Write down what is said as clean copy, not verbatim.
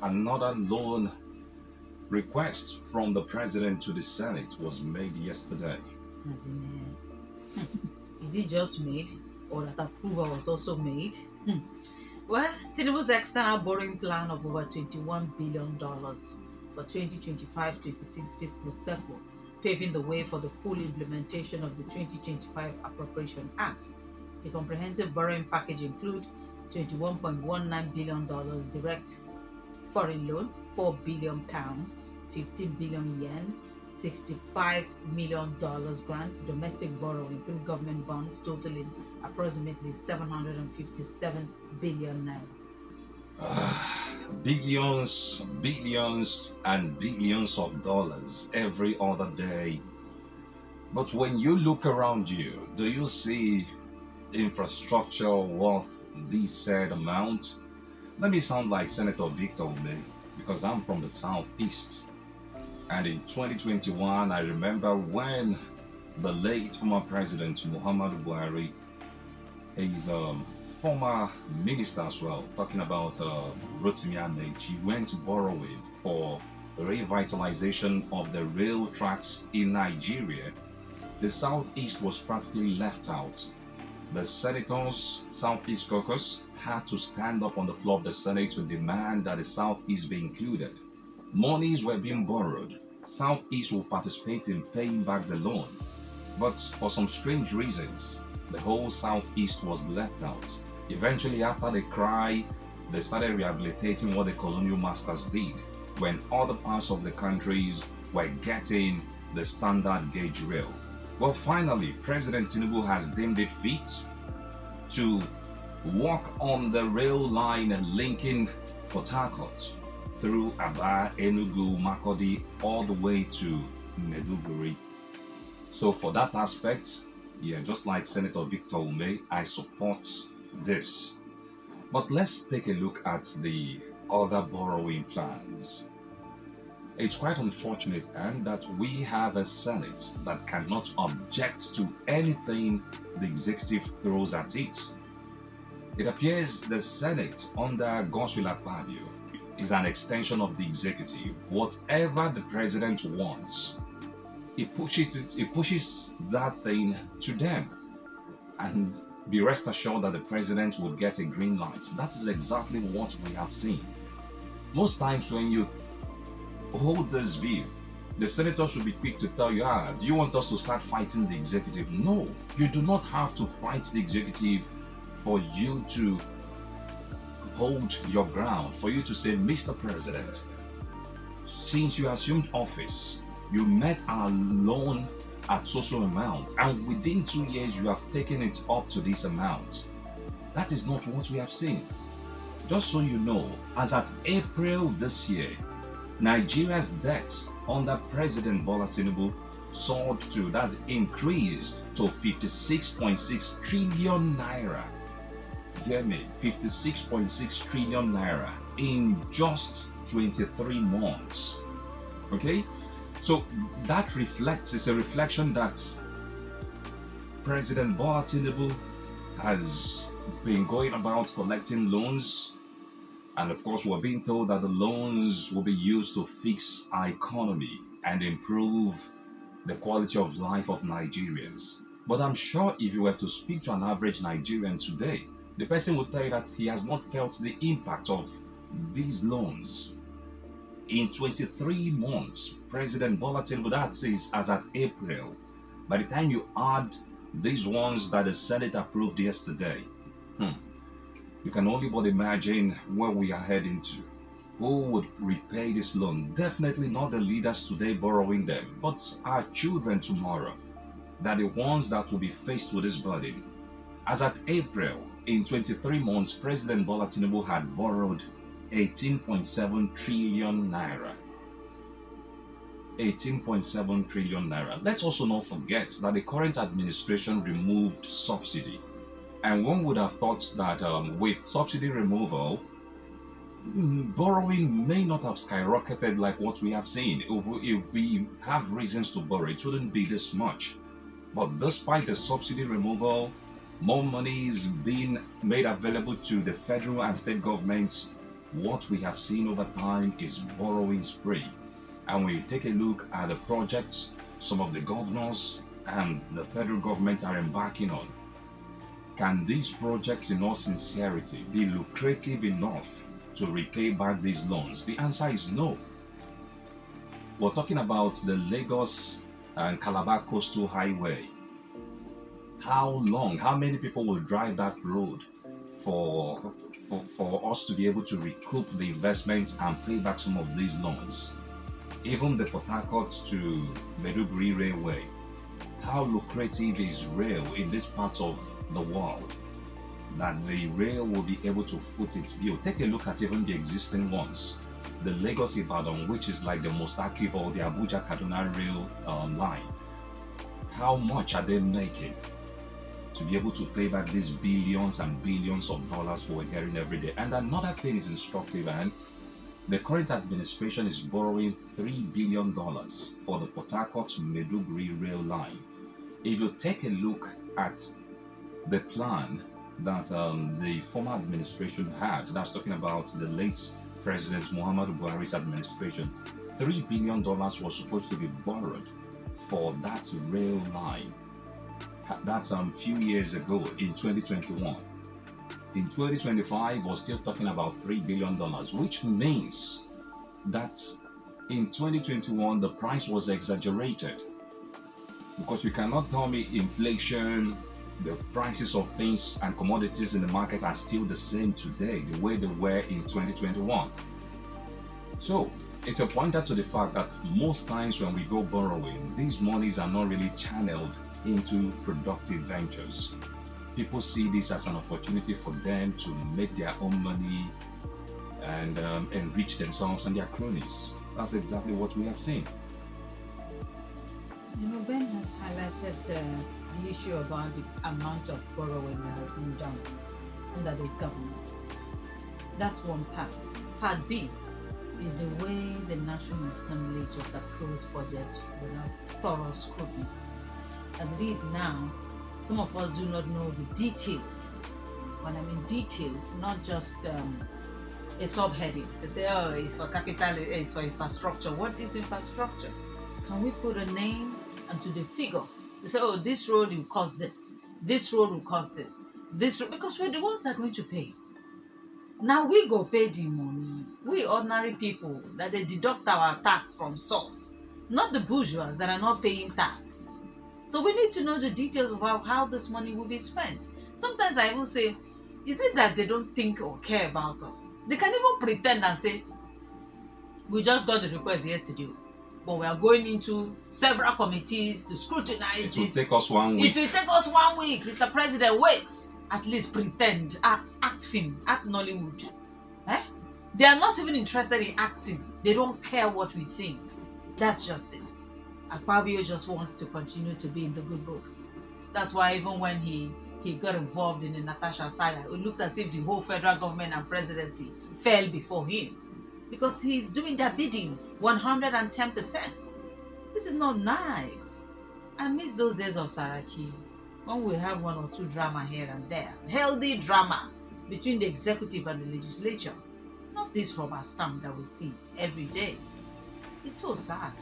Another loan request from the president to the Senate was made yesterday. As in, is it just made or that approval was also made? Well, Tinubu's external borrowing plan of over $21 billion for 2025-26 fiscal cycle, paving the way for the full implementation of the 2025 Appropriation Act. The comprehensive borrowing package includes $21.19 billion direct foreign loan, £4 billion, 15 billion yen, $65 million grant, domestic borrowing through government bonds totaling approximately 757 billion naira. Billions, billions, and billions of dollars every other day. But when you look around you, do you see infrastructure worth this said amount? Let me sound like Senator Victor Ume because I'm from the southeast. And in 2021, I remember when the late former president Muhammadu Buhari, his former minister as well, talking about Rotimi Amechi, went borrowing for revitalization of the rail tracks in Nigeria. The southeast was practically left out. The senators' Southeast Caucus had to stand up on the floor of the Senate to demand that the Southeast be included. Monies were being borrowed. Southeast will participate in paying back the loan. But for some strange reasons, the whole Southeast was left out. Eventually, after the cry, they started rehabilitating what the colonial masters did when other parts of the countries were getting the standard gauge rail. Well, finally, President Tinubu has deemed it fit to walk on the rail line linking Port Harcourt through Aba, Enugu, Makodi, all the way to Meduguri. So for that aspect, yeah, just like Senator Victor Ume, I support this. But let's take a look at the other borrowing plans. It's quite unfortunate and that we have a Senate that cannot object to anything the executive throws at it. It appears the Senate under Godswill Akpabio is an extension of the executive. Whatever the president wants, he pushes that thing to them. And be rest assured that the president will get a green light. That is exactly what we have seen. Most times when you hold this view, the senators should be quick to tell you, do you want us to start fighting the executive? No, you do not have to fight the executive for you to hold your ground, for you to say, Mr. President, since you assumed office, you met our loan at social amount, and within 2 years you have taken it up to this amount. That is not what we have seen. Just so you know, as at April this year, Nigeria's debt under President Bola Tinubu soared to, that's increased to 56.6 trillion naira. Hear me, 56.6 trillion naira in just 23 months. Okay? So that it's a reflection that President Bola Tinubu has been going about collecting loans. And of course, we're being told that the loans will be used to fix our economy and improve the quality of life of Nigerians. But I'm sure if you were to speak to an average Nigerian today, the person would tell you that he has not felt the impact of these loans. In 23 months, President Bola Tinubu, that is as at April, by the time you add these ones that the Senate approved yesterday, you can only but imagine where we are heading to. Who would repay this loan? Definitely not the leaders today borrowing them, but our children tomorrow. That the ones that will be faced with this burden. As at April, in 23 months, President Bola Tinubu had borrowed 18.7 trillion naira. 18.7 trillion naira. Let's also not forget that the current administration removed subsidy. And one would have thought that with subsidy removal, borrowing may not have skyrocketed like what we have seen. If we have reasons to borrow, it wouldn't be this much. But despite the subsidy removal, more money is being made available to the federal and state governments What we have seen over time is borrowing spree. And when you take a look at the projects some of the governors and the federal government are embarking on, can these projects, in all sincerity, be lucrative enough to repay back these loans? The answer is no. We're talking about the Lagos and Calabar Coastal Highway. How long, how many people will drive that road for, for us to be able to recoup the investment and pay back some of these loans? Even the Port Harcourt to Maiduguri Railway, how lucrative is rail in this part of the world that the rail will be able to foot its bill? Take a look at even the existing ones. The Lagos Ibadan, which is like the most active, or the Abuja Kaduna rail line. How much are they making to be able to pay back these billions and billions of dollars we're hearing every day? And another thing is instructive, and the current administration is borrowing $3 billion for the Port Harcourt Maiduguri rail line. If you take a look at the plan that the former administration had, that's talking about the late President Muhammadu Buhari's administration, $3 billion was supposed to be borrowed for that rail line. That's a few years ago in 2021. In 2025, we're still talking about $3 billion, which means that in 2021, the price was exaggerated. Because you cannot tell me inflation, the prices of things and commodities in the market are still the same today, the way they were in 2021. So it's a pointer to the fact that most times when we go borrowing, these monies are not really channeled into productive ventures. People see this as an opportunity for them to make their own money and enrich themselves and their cronies. That's exactly what we have seen. Ben has highlighted the issue about the amount of borrowing that has been done under this government. That's one part. Part B is the way the National Assembly just approves budgets without thorough scrutiny. As it is now, some of us do not know the details. When I mean details, not just a subheading to say, oh, it's for capital, it's for infrastructure. What is infrastructure? Can we put a name and to the figure? They say, oh, this road will cost this road will cost this road, because we're the ones that are going to pay. Now we go pay the money. We ordinary people that they deduct our tax from source, not the bourgeois that are not paying tax. So we need to know the details of how this money will be spent. Sometimes I will say, is it that they don't think or care about us? They can even pretend and say, we just got the request yesterday, but we are going into several committees to scrutinize this. It will take us 1 week. It will take us 1 week. Mr. President, wait. At least pretend, act film, act Nollywood. They are not even interested in acting. They don't care what we think. That's just it. Akpabio just wants to continue to be in the good books. That's why even when he got involved in the Natasha saga, it looked as if the whole federal government and presidency fell before him. Because he's doing their bidding 110%. This is not nice. I miss those days of Saraki, when we have one or two drama here and there. Healthy drama between the executive and the legislature. Not this rubber stamp that we see every day. It's so sad.